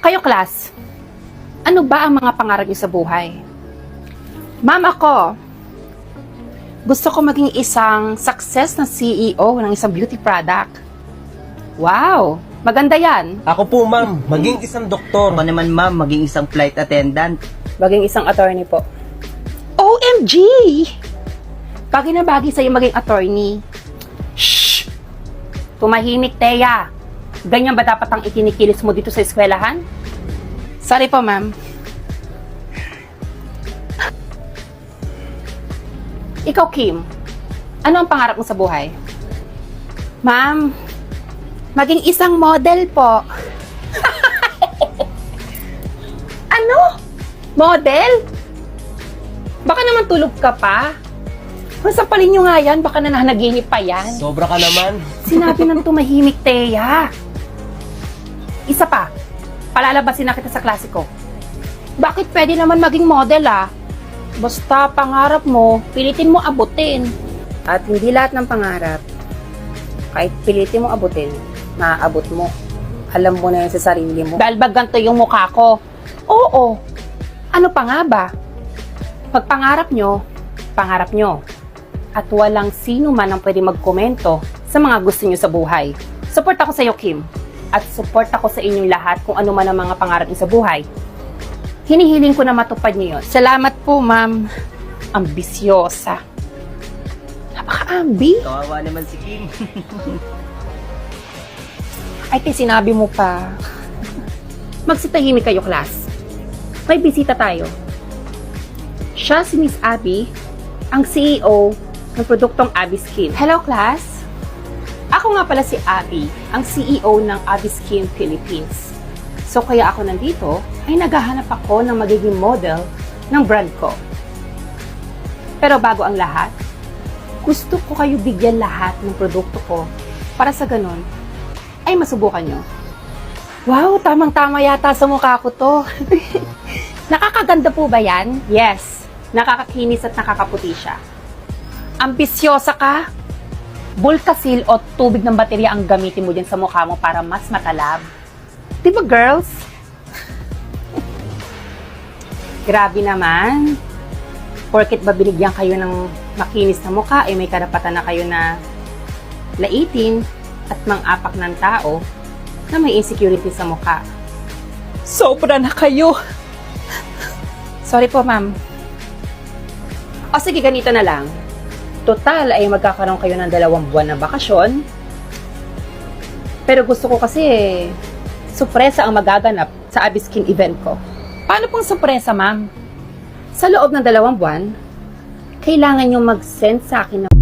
Kayo, class, ano ba ang mga pangarap niyo sa buhay? Ma'am, ako, gusto ko maging isang success na CEO ng isang beauty product. Wow, maganda yan. Ako po, ma'am, maging isang doktor. Ako naman ma'am, maging isang flight attendant. Maging isang attorney po. OMG! Bagay na bagay sa'yo maging attorney. Shh! Tumahimik, Teya. Ganyan ba dapat ang ikinikilis mo dito sa eskwelahan? Sorry po, ma'am. Ikaw, Kim, ano ang pangarap mo sa buhay? Ma'am, maging isang model po. Ano? Model? Baka naman tulog ka pa. Masapalin nyo nga yan, baka nananaginip pa yan. Sobra ka naman. Sinabi ng tumahimik, Teya. Isa pa, palalabasin na kita sa klase ko. Bakit pwede naman maging model Basta pangarap mo, pilitin mo abutin. At hindi lahat ng pangarap, kahit pilitin mo abutin, maaabot mo. Alam mo na yun sa sarili mo. Dahil ba ganito yung mukha ko? Oo. Ano pa nga ba? Pag pangarap nyo, pangarap nyo. At walang sino man ang pwede magkomento sa mga gusto nyo sa buhay. Support ako sa iyo, Kim. At support ako sa inyong lahat kung ano man ang mga pangarap nyo sa buhay. Hinihiling ko na matupad niyo yun. Salamat po, ma'am. Ambisyosa. Napaka-ambi. Kawawa naman si Kim. Ay, sinabi mo pa. Magsitahimik kayo, class. May bisita tayo. Siya si Miss Abby, ang CEO ng produktong Abby Skin. Hello, class. Ako nga pala si Abby, ang CEO ng Abby Skin Philippines. So, kaya ako nandito ay naghahanap ako ng magiging model ng brand ko. Pero bago ang lahat, gusto ko kayo bigyan lahat ng produkto ko para sa ganun ay masubukan nyo. Wow, tamang-tama yata sa mukha ko to. Nakakaganda po ba yan? Yes. Nakakakinis at nakakaputi siya. Ambisyosa ka? Bulkasil o tubig ng baterya ang gamitin mo dyan sa mukha mo para mas matalab. Diba, girls? Grabe naman. Porket ba binigyan kayo ng makinis na mukha, may karapatan na kayo na laitin at mang-apak ng tao na may insecurity sa mukha. Sobra na kayo. Sorry po, ma'am. O sige, ganito na lang. Total ay magkakaroon kayo ng 2 buwan na bakasyon. Pero gusto ko kasi sorpresa ang magaganap sa Abby Skin event ko. Paano pong sorpresa, ma'am? Sa loob ng 2 buwan, kailangan nyo mag-send sa akin ng